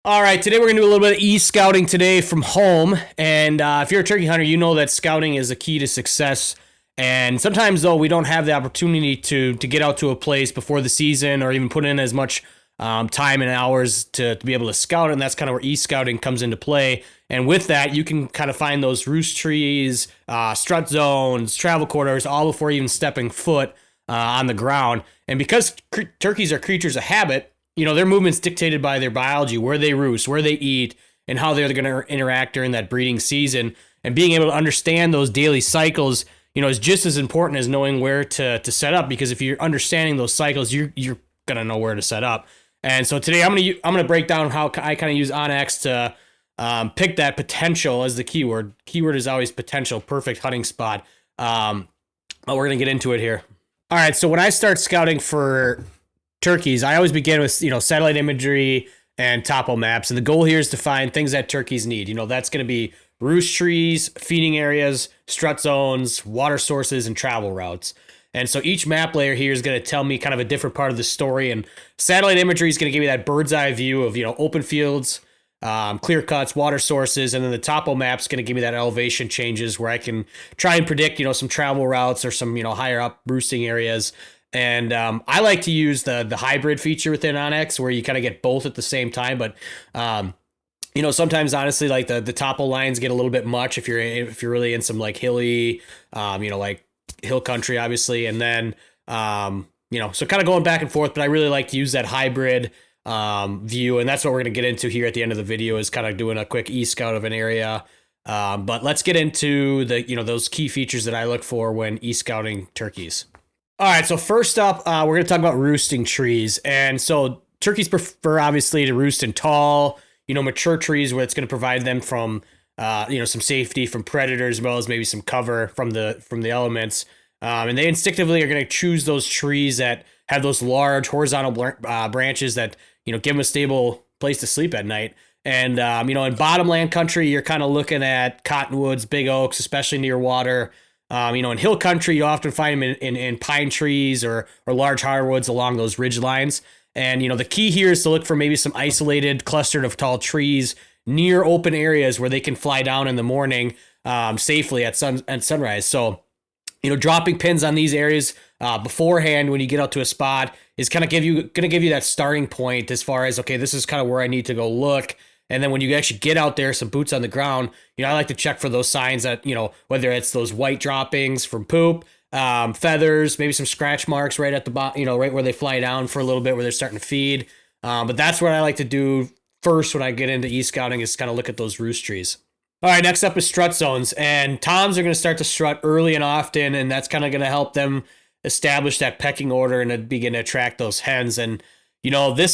All right, today we're going to do a little bit of e-scouting today from home. And if you're a turkey hunter, you know that scouting is a key to success. And sometimes, though, we don't have the opportunity to get out to a place before the season or even put in as much time and hours to be able to scout. And that's kind of where e-scouting comes into play. And with that, you can kind of find those roost trees, strut zones, travel corridors, all before even stepping foot on the ground. And because turkeys are creatures of habit, you know, their movement's dictated by their biology, where they roost, where they eat, and how they're going to interact during that breeding season. And being able to understand those daily cycles, you know, is just as important as knowing where to set up. Because if you're understanding those cycles, you're going to know where to set up. And so today I'm going to break down how I kind of use OnX to pick that potential as the keyword. Keyword is always potential, perfect hunting spot. But we're going to get into it here. All right, so when I start scouting for turkeys, I always begin with, you know, satellite imagery and topo maps. And the goal here is to find things that turkeys need. You know, that's going to be roost trees, feeding areas, strut zones, water sources, and travel routes. And so each map layer here is going to tell me kind of a different part of the story. And satellite imagery is going to give me that bird's eye view of, you know, open fields, clear cuts, water sources. And then the topo map is going to give me that elevation changes where I can try and predict, you know, some travel routes or some, you know, higher up roosting areas. And I like to use the hybrid feature within OnX where you kind of get both at the same time. But, you know, sometimes honestly, like the topo lines get a little bit much if you're really in some like hilly, you know, like hill country, obviously. And then, you know, so kind of going back and forth, but I really like to use that hybrid view. And that's what we're going to get into here at the end of the video is kind of doing a quick e-scout of an area. But let's get into the, you know, those key features that I look for when e-scouting turkeys. All right, so first up, we're going to talk about roosting trees. And so turkeys prefer, obviously, to roost in tall, you know, mature trees where it's going to provide them from, you know, some safety from predators as well as maybe some cover from the elements. And they instinctively are going to choose those trees that have those large horizontal branches that, you know, give them a stable place to sleep at night. And, you know, in bottomland country, you're kind of looking at cottonwoods, big oaks, especially near water. You know, in hill country, you often find them in pine trees or large hardwoods along those ridge lines. And, you know, the key here is to look for maybe some isolated clustered of tall trees near open areas where they can fly down in the morning safely at sunrise. So, you know, dropping pins on these areas beforehand when you get out to a spot is kind of going to give you that starting point as far as, okay, this is kind of where I need to go look. And then when you actually get out there, some boots on the ground, you know, I like to check for those signs that, you know, whether it's those white droppings from poop, feathers, maybe some scratch marks right at the bottom, you know, right where they fly down for a little bit where they're starting to feed. But that's what I like to do first when I get into e-scouting is kind of look at those roost trees. All right, next up is strut zones. And toms are going to start to strut early and often, and that's kind of going to help them establish that pecking order and begin to attract those hens. And you know, they're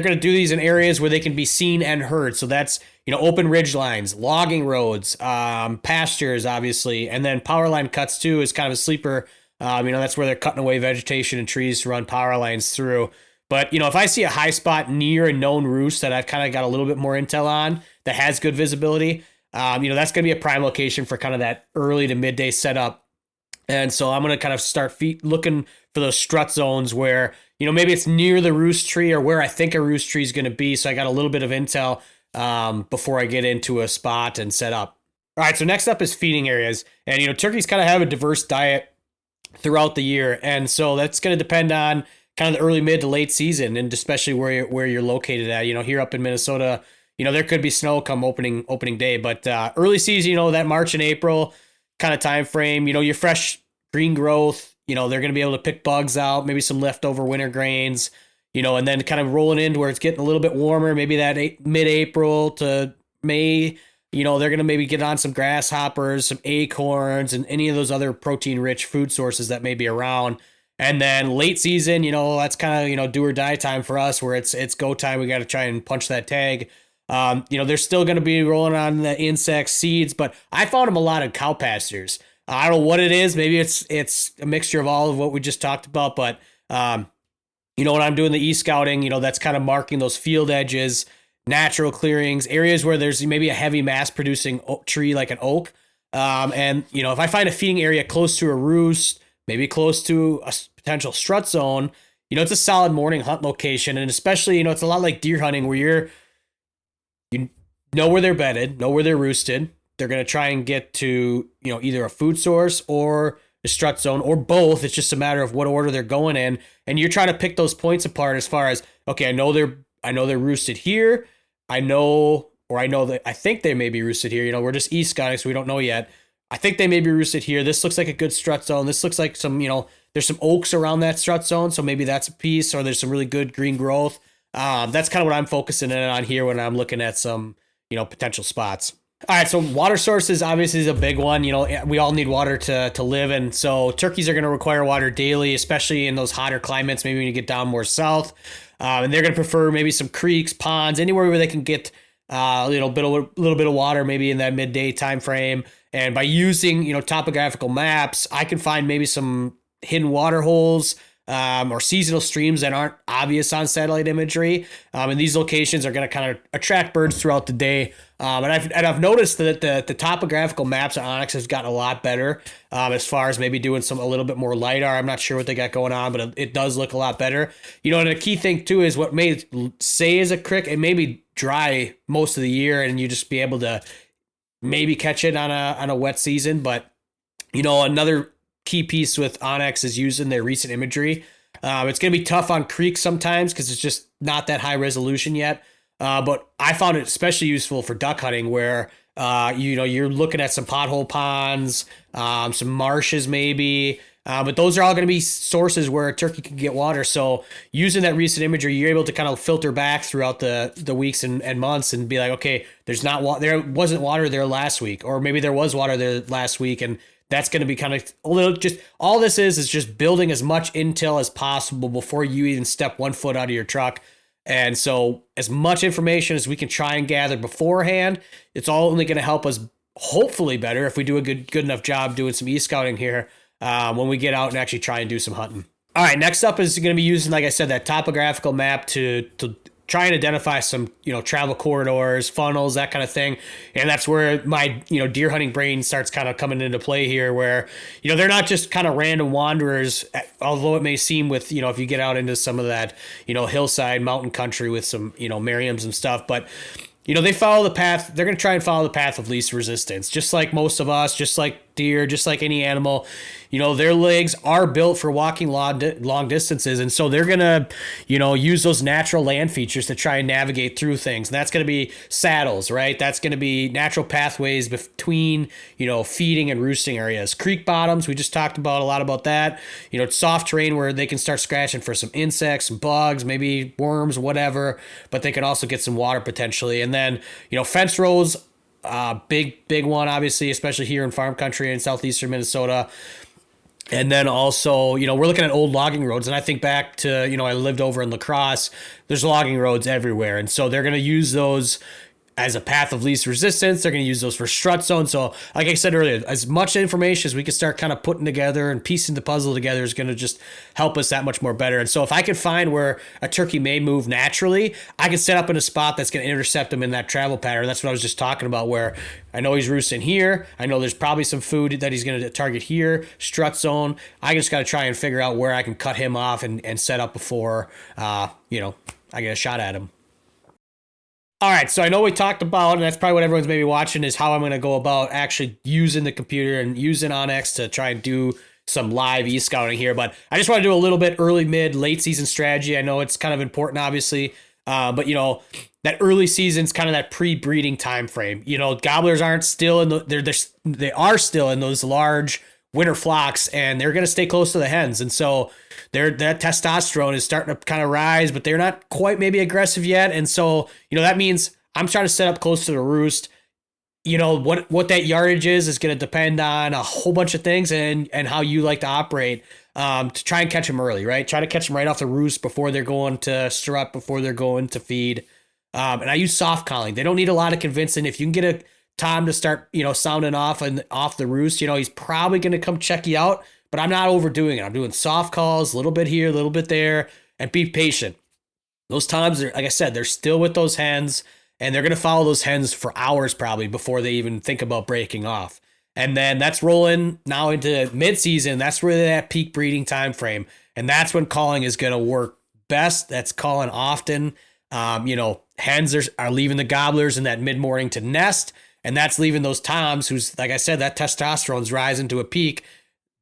going to do these in areas where they can be seen and heard. So that's, you know, open ridge lines, logging roads, pastures, obviously. And then power line cuts too is kind of a sleeper. You know, that's where they're cutting away vegetation and trees to run power lines through. But, you know, if I see a high spot near a known roost that I've kind of got a little bit more intel on that has good visibility, you know, that's going to be a prime location for kind of that early to midday setup. And so I'm going to kind of start looking for those strut zones where, you know, maybe it's near the roost tree or where I think a roost tree is going to be. So I got a little bit of intel before I get into a spot and set up. All right, so next up is feeding areas. And, you know, turkeys kind of have a diverse diet throughout the year. And so that's going to depend on kind of the early, mid to late season, and especially where you're located at. You know, here up in Minnesota, you know, there could be snow come opening day. But early season, you know, that March and April kind of time frame, you know, your fresh green growth, you know, they're going to be able to pick bugs out, maybe some leftover winter grains, you know, and then kind of rolling into where it's getting a little bit warmer, maybe that mid-April to May, you know, they're going to maybe get on some grasshoppers, some acorns, and any of those other protein-rich food sources that may be around. And then late season, you know, that's kind of, you know, do or die time for us where it's go time. We got to try and punch that tag. You know, they're still going to be rolling on the insects, seeds, but I found them a lot in cow pastures. I don't know what it is. Maybe it's a mixture of all of what we just talked about. But, you know, when I'm doing the e-scouting, you know, that's kind of marking those field edges, natural clearings, areas where there's maybe a heavy mass producing tree like an oak. And, you know, if I find a feeding area close to a roost, maybe close to a potential strut zone, you know, it's a solid morning hunt location. And especially, you know, it's a lot like deer hunting where You know where they're bedded, know where they're roosted. They're going to try and get to, either a food source or the strut zone or both. It's just a matter of what order they're going in. And you're trying to pick those points apart as far as, okay, I know they're roosted here. I think they may be roosted here. We're just east scouting, so we don't know yet. I think they may be roosted here. This looks like a good strut zone. This looks like there's some oaks around that strut zone, so maybe that's a piece, or there's some really good green growth. That's kind of what I'm focusing in on here when I'm looking at some, potential spots. All right, so water sources obviously is a big one. We all need water to live, and so turkeys are going to require water daily, especially in those hotter climates. Maybe when you get down more south, and they're going to prefer maybe some creeks, ponds, anywhere where they can get a little bit of water, maybe in that midday time frame. And by using topographical maps, I can find maybe some hidden water holes. Or seasonal streams that aren't obvious on satellite imagery. And these locations are going to kind of attract birds throughout the day. And I've noticed that the topographical maps on OnX has gotten a lot better as far as maybe doing a little bit more LiDAR. I'm not sure what they got going on, but it does look a lot better. And a key thing too is what may say is a crick, it may be dry most of the year, and you just be able to maybe catch it on a wet season. But another key piece with OnX is using their recent imagery. It's going to be tough on creeks sometimes because it's just not that high resolution yet. But I found it especially useful for duck hunting where, you're looking at some pothole ponds, some marshes maybe. But those are all going to be sources where a turkey can get water. So using that recent imagery, you're able to kind of filter back throughout the weeks and months and be like, okay, there wasn't water there last week, or maybe there was water there last week, and that's going to be kind of a little, just all this is just building as much intel as possible before you even step 1 foot out of your truck. And so as much information as we can try and gather beforehand, it's all only going to help us hopefully better if we do a good enough job doing some e-scouting here when we get out and actually try and do some hunting. All right, next up is going to be using, like I said, that topographical map to try and identify some, travel corridors, funnels, that kind of thing. And that's where my, deer hunting brain starts kind of coming into play here where, they're not just kind of random wanderers, although it may seem with, if you get out into some of that, hillside mountain country with some, Merriams and stuff, but they follow the path. They're going to try and follow the path of least resistance, just like most of us, just like deer, just like any animal. Their legs are built for walking long distances. And so they're going to, use those natural land features to try and navigate through things. And that's going to be saddles, right? That's going to be natural pathways between, feeding and roosting areas. Creek bottoms, we just talked about a lot about that. Soft terrain where they can start scratching for some insects, some bugs, maybe worms, whatever. But they can also get some water potentially. And then, fence rows, big one, obviously, especially here in farm country in southeastern Minnesota. And then also, we're looking at old logging roads. And I think back to, I lived over in La Crosse. There's logging roads everywhere. And so they're going to use those as a path of least resistance. They're going to use those for strut zones. So like I said earlier, as much information as we can start kind of putting together and piecing the puzzle together is going to just help us that much more better. And so if I can find where a turkey may move naturally, I can set up in a spot that's going to intercept him in that travel pattern. That's what I was just talking about, where I know he's roosting here. I know there's probably some food that he's going to target here, strut zone. I just got to try and figure out where I can cut him off and set up before, I get a shot at him. All right, so I know we talked about, and that's probably what everyone's maybe watching, is how I'm going to go about actually using the computer and using OnX to try and do some live e-scouting here. But I just want to do a little bit early, mid, late season strategy. I know it's kind of important, obviously, but that early season's kind of that pre-breeding time frame. Gobblers aren't still in they are still in those large winter flocks, and they're going to stay close to the hens, and so that testosterone is starting to kind of rise, but they're not quite maybe aggressive yet. And so, that means I'm trying to set up close to the roost. What that yardage is going to depend on a whole bunch of things and how you like to operate to try and catch them early, right? Try to catch them right off the roost before they're going to strut, before they're going to feed. And I use soft calling. They don't need a lot of convincing. If you can get a Tom to start, sounding off the roost, he's probably going to come check you out. But I'm not overdoing it. I'm doing soft calls, a little bit here, a little bit there, and be patient. Those times, like I said, they're still with those hens, and they're going to follow those hens for hours probably before they even think about breaking off. And then that's rolling now into mid-season. That's really that peak breeding time frame. And that's when calling is going to work best. That's calling often. hens are leaving the gobblers in that mid-morning to nest, and that's leaving those toms who's, like I said, that testosterone's rising to a peak.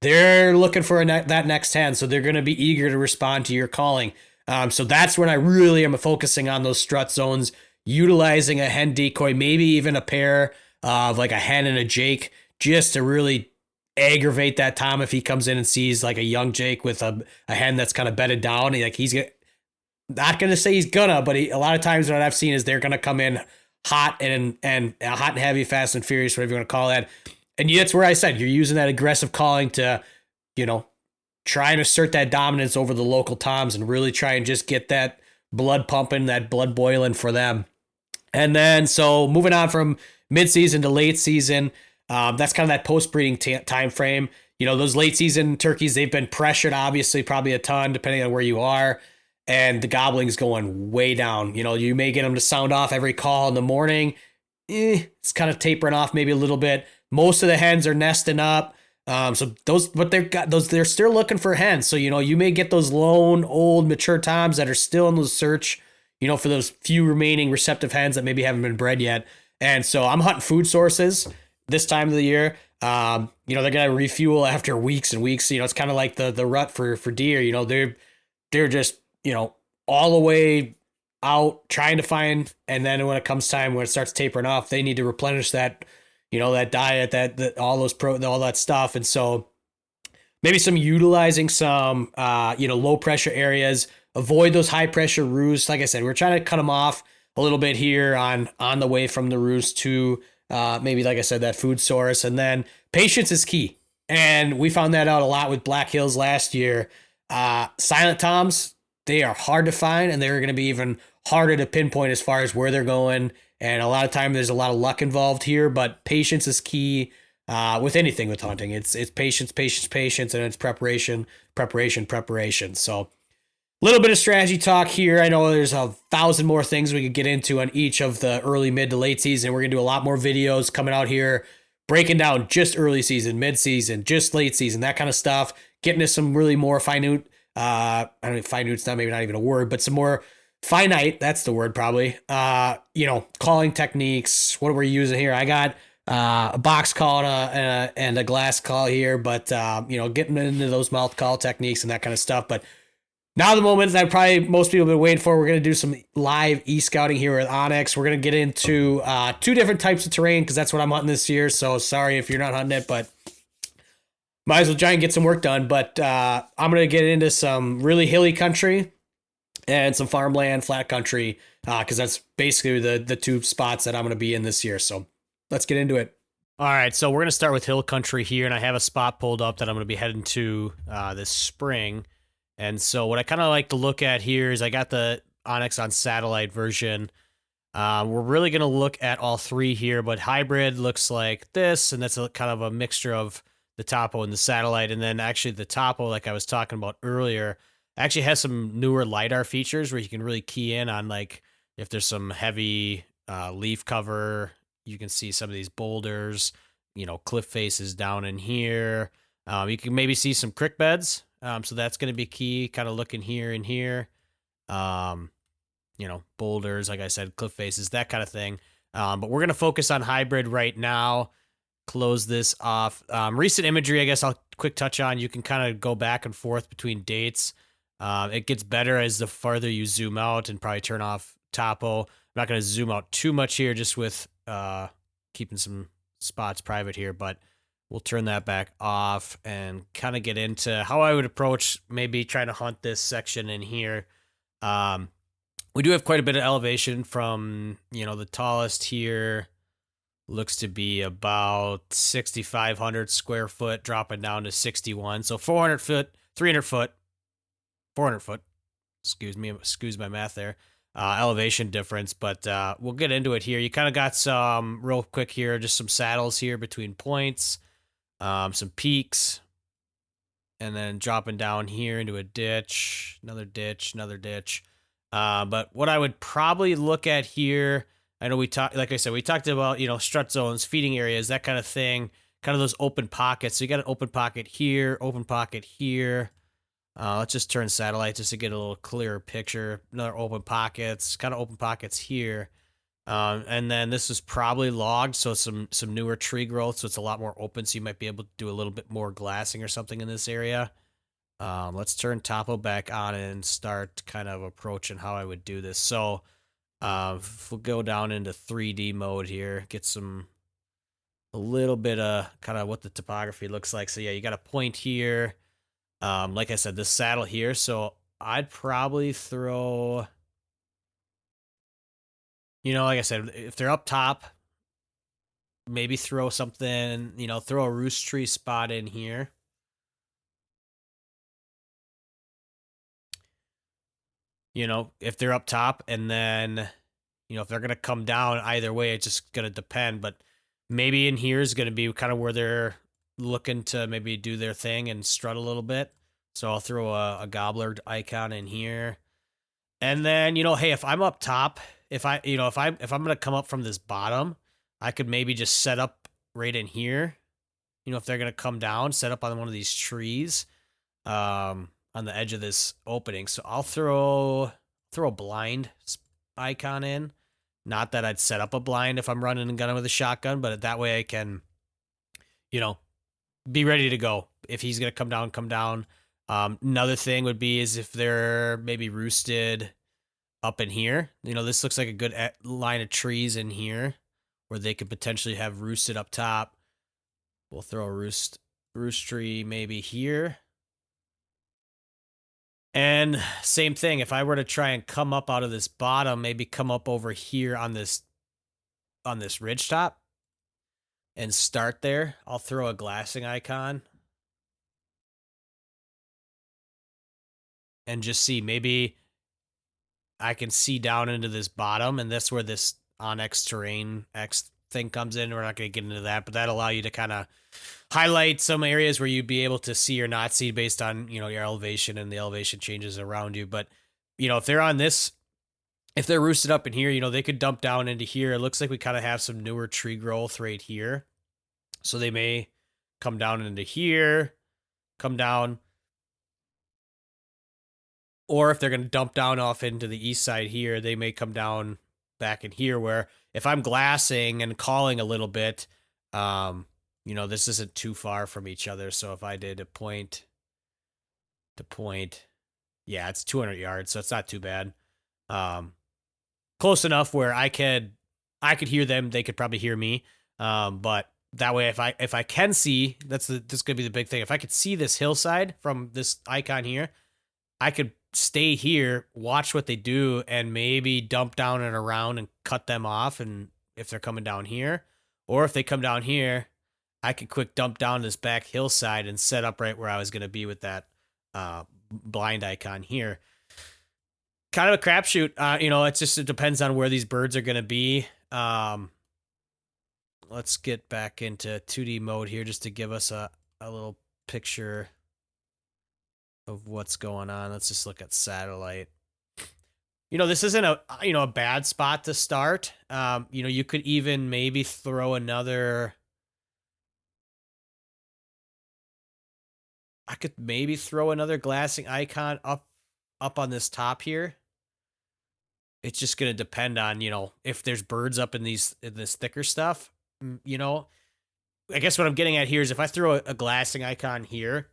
They're looking for that next hen, so they're going to be eager to respond to your calling. So that's when I really am focusing on those strut zones, utilizing a hen decoy, maybe even a pair of like a hen and a jake, just to really aggravate that tom if he comes in and sees like a young jake with a hen that's kind of bedded down. He's not going to say he's gonna, but a lot of times what I've seen is they're going to come in hot and hot and heavy, fast and furious, whatever you want to call that. And that's where I said you're using that aggressive calling to, try and assert that dominance over the local toms and really try and just get that blood pumping, that blood boiling for them. And then, so moving on from mid-season to late season, that's kind of that post-breeding time frame. Those late season turkeys, they've been pressured, obviously, probably a ton, depending on where you are. And the gobbling's going way down. You may get them to sound off every call in the morning. It's kind of tapering off maybe a little bit. Most of the hens are nesting up. So they're still looking for hens. So, you may get those lone, old, mature toms that are still in the search, for those few remaining receptive hens that maybe haven't been bred yet. And so I'm hunting food sources this time of the year. They're going to refuel after weeks and weeks. It's kind of like the rut for deer. They're just, all the way out trying to find. And then when it comes time, when it starts tapering off, they need to replenish that, that diet, that all those all that stuff. And so maybe utilizing some, low pressure areas, avoid those high pressure roosts. Like I said, we're trying to cut them off a little bit here on the way from the roost to maybe, like I said, that food source. And then patience is key. And we found that out a lot with Black Hills last year. Silent toms, they are hard to find, and they're going to be even harder to pinpoint as far as where they're going. And a lot of time there's a lot of luck involved here, but patience is key with anything with hunting. It's patience, and it's preparation. So a little bit of strategy talk here. I know there's 1,000 more things we could get into on each of the early, mid to late season. We're going to do a lot more videos coming out here, breaking down just early season, mid season, just late season, that kind of stuff, getting to some really more finite, I don't know if finute's maybe not even a word, but some more finite, that's the word probably, calling techniques, what we're using here. I got a box call and a glass call here, but, getting into those mouth call techniques and that kind of stuff. But now the moment that probably most people have been waiting for, we're going to do some live e-scouting here with OnX. We're going to get into 2 different types of terrain because that's what I'm hunting this year. So sorry if you're not hunting it, but might as well try and get some work done. But I'm going to get into some really hilly country and some farmland, flat country, because that's basically the 2 spots that I'm going to be in this year. So let's get into it. All right, so we're going to start with hill country here, and I have a spot pulled up that I'm going to be heading to this spring. And so what I kind of like to look at here is I got the OnX on satellite version. We're really going to look at all 3 here, but hybrid looks like this, and that's kind of a mixture of the topo and the satellite. And then actually the topo, like I was talking about earlier, actually has some newer LiDAR features where you can really key in on, like, if there's some heavy leaf cover, you can see some of these boulders, cliff faces down in here. You can maybe see some creek beds. So that's going to be key, kind of looking here and here. Boulders, like I said, cliff faces, that kind of thing. But we're going to focus on hybrid right now. Close this off. Recent imagery, I guess I'll quick touch on. You can kind of go back and forth between dates. It gets better as the farther you zoom out, and probably turn off topo. I'm not going to zoom out too much here, just with keeping some spots private here, but we'll turn that back off and kind of get into how I would approach maybe trying to hunt this section in here. We do have quite a bit of elevation from, the tallest here looks to be about 6,500 square foot, dropping down to 61. So 400 foot, 300 foot, 400 foot, excuse my math there, elevation difference, but we'll get into it here. You kind of got some, real quick here, just some saddles here between points, some peaks, and then dropping down here into a ditch, another ditch, another ditch. But what I would probably look at here, I know like I said, we talked about, strut zones, feeding areas, that kind of thing, kind of those open pockets. So you got an open pocket here, Let's just turn satellite just to get a little clearer picture. Another open pockets, kind of open pockets here. And then this is probably logged, so some newer tree growth, so it's a lot more open, so you might be able to do a little bit more glassing or something in this area. Let's turn topo back on and start kind of approaching how I would do this. So if we'll go down into 3D mode here, get a little bit of kind of what the topography looks like. So yeah, you got a point here. Like I said, this saddle here. So I'd probably throw, like I said, if they're up top, maybe throw something, throw a roost tree spot in here. If they're up top, and then, if they're going to come down either way, it's just going to depend. But maybe in here is going to be kind of where they're looking to maybe do their thing and strut a little bit. So I'll throw a gobbler icon in here. And then, hey, if I'm up top, if I'm going to come up from this bottom, I could maybe just set up right in here. If they're going to come down, set up on one of these trees. On the edge of this opening. So I'll throw a blind icon in. Not that I'd set up a blind if I'm running and gunning with a shotgun, but that way I can, be ready to go. If he's going to come down, come down. Another thing would be is if they're maybe roosted up in here. This looks like a good line of trees in here where they could potentially have roosted up top. We'll throw a roost tree maybe here. And same thing, if I were to try and come up out of this bottom, maybe come up over here on this ridge top and start there, I'll throw a glassing icon and just see, maybe I can see down into this bottom, and that's where this OnX terrain X thing comes in. We're not going to get into that, but that'll allow you to kind of highlight some areas where you'd be able to see or not see based on, your elevation and the elevation changes around you. But, if they're on this, if they're roosted up in here, they could dump down into here. It looks like we kind of have some newer tree growth right here. So they may come down into here, come down. Or if they're going to dump down off into the east side here, they may come down back in here, where if I'm glassing and calling a little bit, this isn't too far from each other. So if I did a point to point, yeah, it's 200 yards, so it's not too bad. Close enough where I could hear them, they could probably hear me. But that way, if I can see, this could be the big thing. If I could see this hillside from this icon here, I could stay here, watch what they do, and maybe dump down and around and cut them off. And if they're coming down here, or if they come down here, I could quick dump down this back hillside and set up right where I was going to be with that blind icon here. Kind of a crapshoot. It depends on where these birds are going to be. Let's get back into 2D mode here just to give us a little picture of what's going on. Let's just look at satellite. This isn't a bad spot to start. You could even maybe throw another. I could maybe throw another glassing icon up on this top here. It's just going to depend on, if there's birds up in this thicker stuff, I guess what I'm getting at here is if I throw a glassing icon here,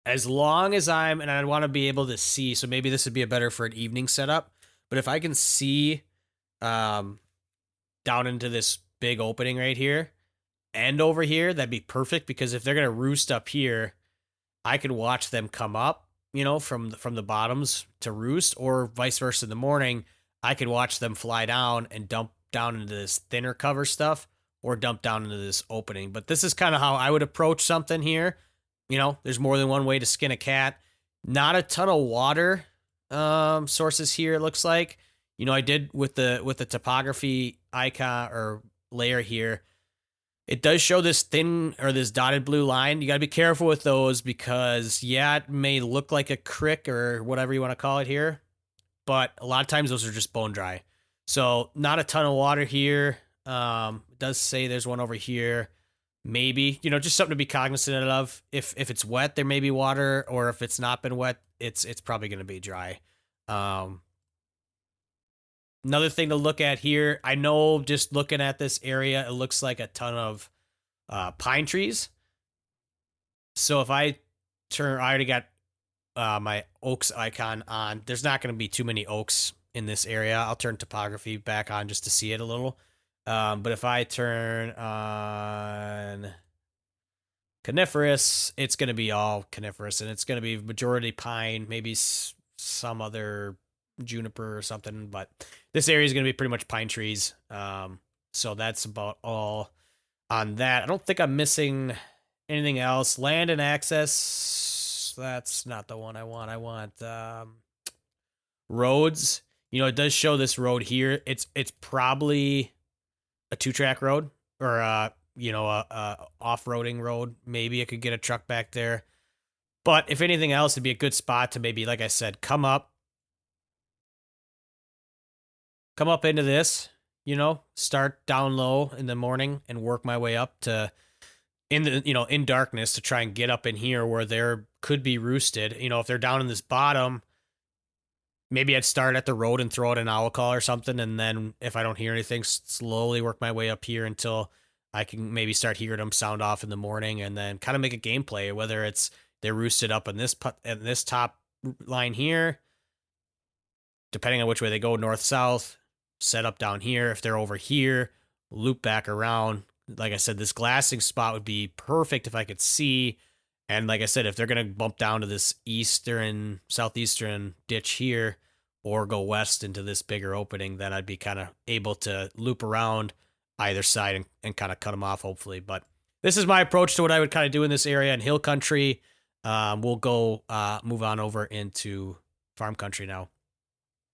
as long as and I want to be able to see, so maybe this would be better for an evening setup, but if I can see down into this big opening right here and over here, that'd be perfect, because if they're going to roost up here, I could watch them come up, from the bottoms to roost, or vice versa in the morning, I could watch them fly down and dump down into this thinner cover stuff, or dump down into this opening. But this is kind of how I would approach something here. There's more than one way to skin a cat. Not a ton of water sources here, it looks like. I did with the topography icon or layer here. It does show this thin or this dotted blue line. You got to be careful with those, because yeah, it may look like a crick or whatever you want to call it here, but a lot of times those are just bone dry. So not a ton of water here. It does say there's one over here. maybe, you know, just something to be cognizant of. If it's wet, there may be water, or if it's not been wet, it's probably going to be dry. Um, Another thing to look at here, I know just looking at this area, it looks like a ton of pine trees. So if I I already got my oaks icon on. There's not going to be too many oaks in this area. I'll turn topography back on just to see it a little. But if I turn on coniferous, it's going to be all coniferous, and it's going to be majority pine, maybe some other juniper or something. But this area is going to be pretty much pine trees. So that's about all on that. I don't think I'm missing anything else. Land and access, that's not the one I want. I want roads. You know, it does show this road here. It's probably a 2-track road, or you know, a off-roading road. Maybe I could get a truck back there. But if anything else, it'd be a good spot to maybe, like I said, come up into this, you know, start down low in the morning and work my way up to in the, you know, in darkness, to try and get up in here where there could be roosted. You know, if they're down in this bottom, maybe I'd start at the road and throw out an owl call or something, and then if I don't hear anything, slowly work my way up here until I can maybe start hearing them sound off in the morning, and then kind of make a gameplay, whether it's they're roosted up in this top line here, depending on which way they go, north south, set up down here. If they're over here, loop back around. Like I said, this glassing spot would be perfect if I could see. And like I said, if they're going to bump down to this southeastern ditch here, or go west into this bigger opening, then I'd be kind of able to loop around either side and kind of cut them off, hopefully. But this is my approach to what I would kind of do in this area in hill country. We'll go move on over into farm country now.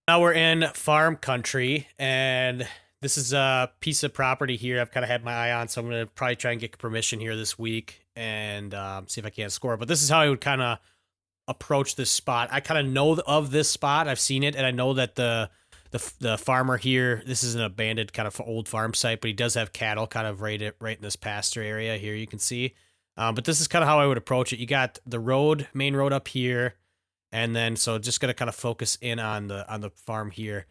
Now we're in farm country, and this is a piece of property here I've kind of had my eye on, so I'm going to probably try and get permission here this week and see if I can't score. But this is how I would kind of approach this spot. I kind of know of this spot. I've seen it, and I know that the farmer here, this is an abandoned kind of old farm site, but he does have cattle kind of right in this pasture area here, you can see. But this is kind of how I would approach it. You got the main road up here, and then so just gonna kind of focus in on the farm here.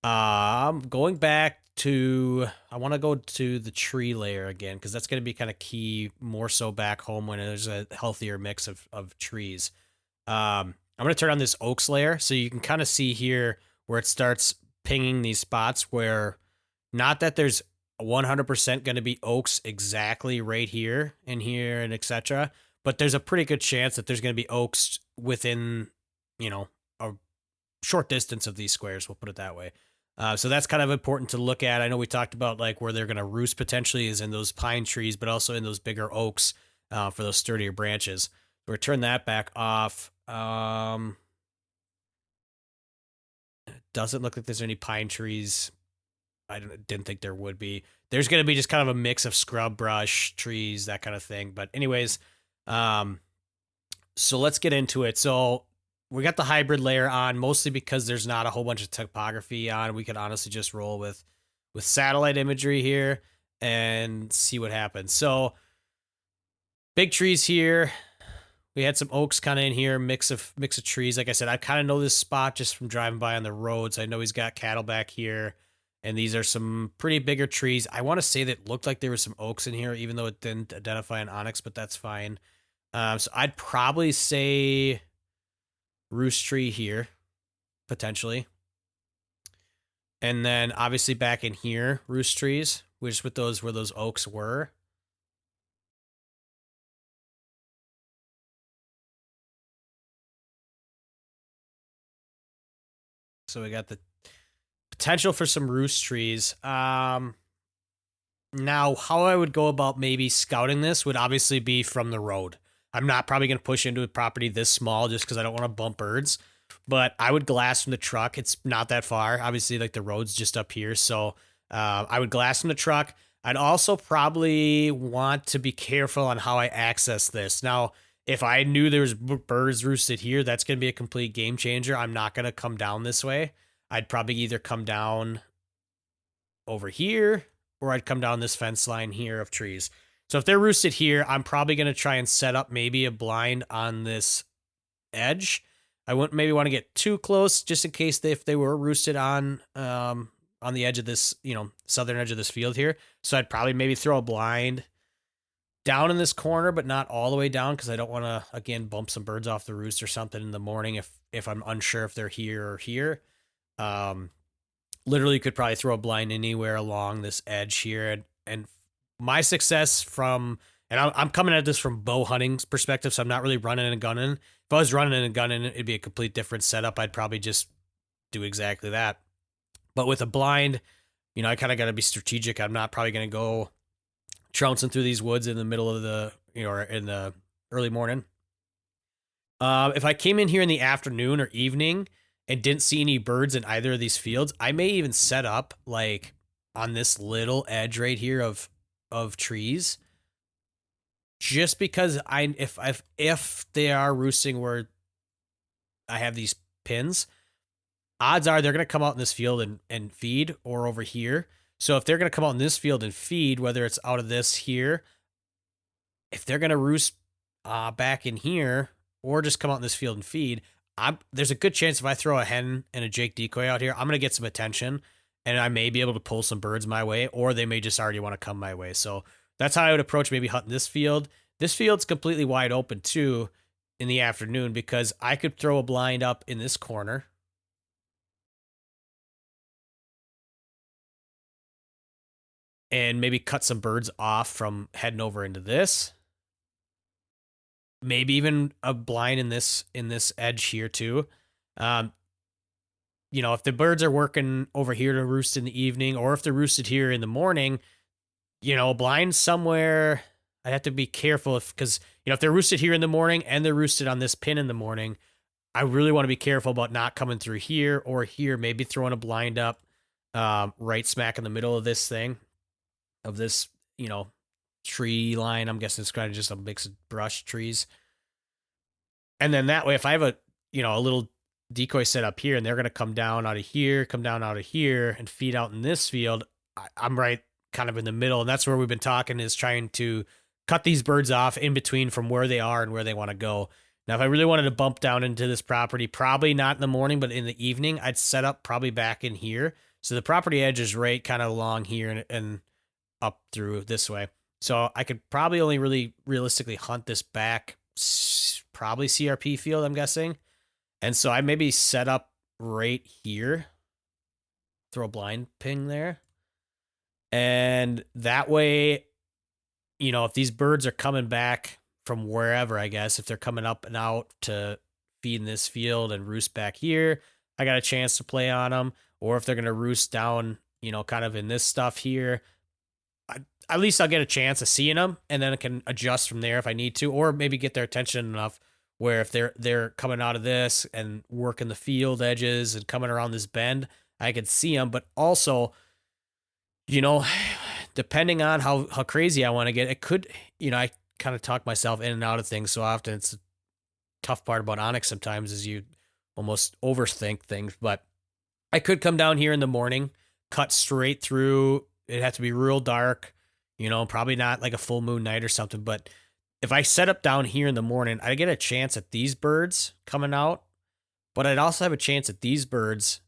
Going back to, I want to go to the tree layer again, because that's going to be kind of key, more so back home when there's a healthier mix of trees. I'm going to turn on this oaks layer, so you can kind of see here where it starts pinging these spots where, not that there's 100% going to be oaks exactly right here and here and etc., but there's a pretty good chance that there's going to be oaks within, you know, a short distance of these squares, we'll put it that way. So that's kind of important to look at. I know we talked about like where they're going to roost potentially is in those pine trees, but also in those bigger oaks for those sturdier branches. So we turn that back off. It doesn't look like there's any pine trees. I didn't think there would be. There's going to be just kind of a mix of scrub brush, trees, that kind of thing. But anyways, so let's get into it. So we got the hybrid layer on, mostly because there's not a whole bunch of topography on. We could honestly just roll with satellite imagery here and see what happens. So big trees here. We had some oaks kind of in here, mix of trees. Like I said, I kind of know this spot just from driving by on the roads. I know he's got cattle back here, and these are some pretty bigger trees. I want to say that it looked like there was some oaks in here, even though it didn't identify an onyx, but that's fine. So I'd probably say roost tree here, potentially. And then obviously back in here, roost trees, which with those where those oaks were. So we got the potential for some roost trees. Now, how I would go about maybe scouting this would obviously be from the road. I'm not probably going to push into a property this small just because I don't want to bump birds. But I would glass from the truck. It's not that far. Obviously, like the road's just up here. So I would glass from the truck. I'd also probably want to be careful on how I access this. Now, if I knew there was birds roosted here, that's going to be a complete game changer. I'm not going to come down this way. I'd probably either come down over here, or I'd come down this fence line here of trees. So if they're roosted here, I'm probably going to try and set up maybe a blind on this edge. I wouldn't maybe want to get too close just in case if they were roosted on the edge of this, southern edge of this field here. So I'd probably maybe throw a blind down in this corner, but not all the way down because I don't want to, again, bump some birds off the roost or something in the morning if I'm unsure if they're here or here. Literally could probably throw a blind anywhere along this edge here. And my success and I'm coming at this from bow hunting's perspective, so I'm not really running and gunning. If I was running and gunning, it'd be a complete different setup. I'd probably just do exactly that. But with a blind, I kind of got to be strategic. I'm not probably going to go trouncing through these woods in the middle of the, or in the early morning. If I came in here in the afternoon or evening and didn't see any birds in either of these fields, I may even set up like on this little edge right here of trees, just because if they are roosting where I have these pins, odds are they're going to come out in this field and feed, or over here. So if they're going to come out in this field and feed, whether it's out of this here, if they're going to roost back in here or just come out in this field and feed, there's a good chance if I throw a hen and a Jake decoy out here, I'm going to get some attention and I may be able to pull some birds my way, or they may just already want to come my way. So that's how I would approach maybe hunting this field. This field's completely wide open too in the afternoon because I could throw a blind up in this corner. And maybe cut some birds off from heading over into this. Maybe even a blind in this edge here too. If the birds are working over here to roost in the evening, or if they're roosted here in the morning, a blind somewhere. I have to be careful because if they're roosted here in the morning and they're roosted on this pin in the morning, I really want to be careful about not coming through here or here. Maybe throwing a blind up right smack in the middle of this thing. Of this, tree line. I'm guessing it's kind of just a mix of brush trees. And then that way, if I have a little decoy set up here and they're going to come down out of here, and feed out in this field, I'm right kind of in the middle. And that's where we've been talking, is trying to cut these birds off in between from where they are and where they want to go. Now, if I really wanted to bump down into this property, probably not in the morning, but in the evening, I'd set up probably back in here. So the property edge is right kind of along here and up through this way. So I could probably only really realistically hunt this back, probably CRP field, I'm guessing. And so I maybe set up right here, throw a blind ping there. And that way, if these birds are coming back from wherever, I guess, if they're coming up and out to feed in this field and roost back here, I got a chance to play on them. Or if they're going to roost down, kind of in this stuff here, at least I'll get a chance of seeing them, and then I can adjust from there if I need to, or maybe get their attention enough where if they're coming out of this and working the field edges and coming around this bend, I could see them. But also, depending on how crazy I want to get, it could, I kind of talk myself in and out of things so often. It's a tough part about OnX sometimes is you almost overthink things, but I could come down here in the morning, cut straight through. It'd have to be real dark, probably not like a full moon night or something. But if I set up down here in the morning, I get a chance at these birds coming out, but I'd also have a chance at these birds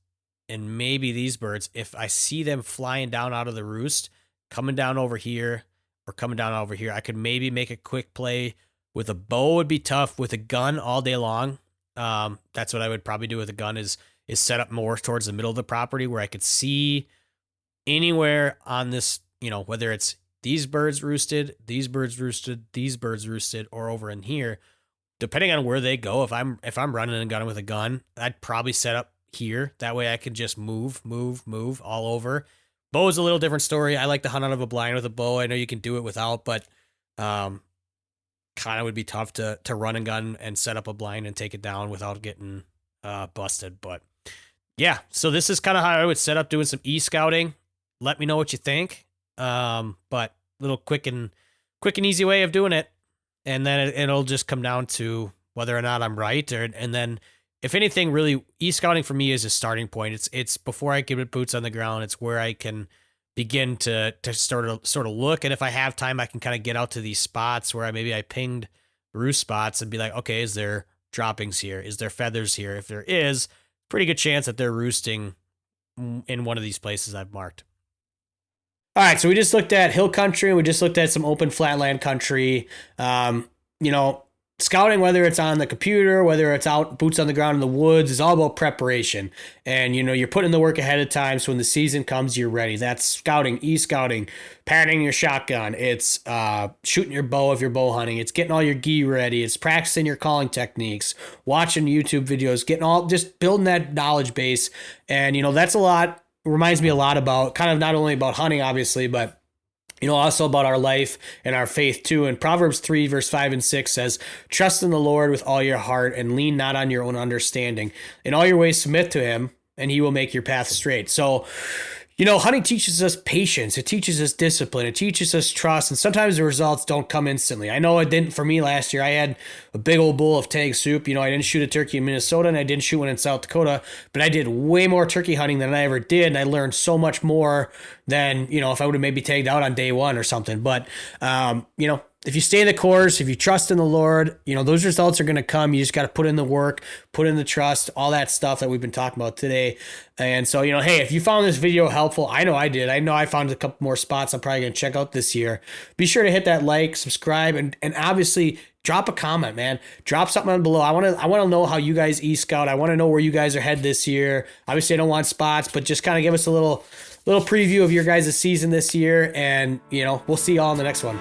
and maybe these birds. If I see them flying down out of the roost, coming down over here or coming down over here, I could maybe make a quick play. With a bow would be tough. With a gun all day long, that's what I would probably do with a gun is set up more towards the middle of the property where I could see anywhere on this, whether it's these birds roosted, these birds roosted, these birds roosted, or over in here, depending on where they go. If I'm running and gunning with a gun, I'd probably set up here. That way I can just move all over. Bow is a little different story. I like to hunt out of a blind with a bow. I know you can do it without, but kind of would be tough to run and gun and set up a blind and take it down without getting busted. But yeah, so this is kind of how I would set up doing some e-scouting. Let me know what you think. But little quick and easy way of doing it. And then it'll just come down to whether or not I'm right. And then if anything, really, e-scouting for me is a starting point. It's before I give it boots on the ground. It's where I can begin to sort of look. And if I have time, I can kind of get out to these spots where maybe I pinged roost spots and be like, okay, is there droppings here? Is there feathers here? If there is, pretty good chance that they're roosting in one of these places I've marked. All right, so we just looked at hill country and we just looked at some open flatland country. You know, scouting, whether it's on the computer, whether it's out boots on the ground in the woods, is all about preparation. And, you know, you're putting the work ahead of time, so when the season comes, you're ready. That's scouting, e-scouting, patterning your shotgun. It's shooting your bow if you're bow hunting. It's getting all your gi ready. It's practicing your calling techniques, watching YouTube videos, just building that knowledge base. And, you know, that's a lot. Reminds me a lot about kind of not only about hunting, obviously, but you know, also about our life and our faith too. And Proverbs 3, verse 5 and 6 says, trust in the Lord with all your heart and lean not on your own understanding. In all your ways submit to him, and he will make your path straight. So, you know, hunting teaches us patience. It teaches us discipline. It teaches us trust. And sometimes the results don't come instantly. I know it didn't for me last year. I had a big old bowl of tag soup. You know, I didn't shoot a turkey in Minnesota and I didn't shoot one in South Dakota, but I did way more turkey hunting than I ever did. And I learned so much more than, you know, if I would have maybe tagged out on day one or something. But, you know, if you stay the course, if you trust in the Lord, you know, those results are going to come. You just got to put in the work, put in the trust, all that stuff that we've been talking about today. And so, you know, hey, if you found this video helpful, I know I did. I know I found a couple more spots I'm probably going to check out this year. Be sure to hit that like, subscribe, and obviously drop a comment, man. Drop something on below. I want to know how you guys e-scout. I want to know where you guys are headed this year. Obviously, I don't want spots, but just kind of give us a little preview of your guys' season this year. And, you know, we'll see y'all in the next one.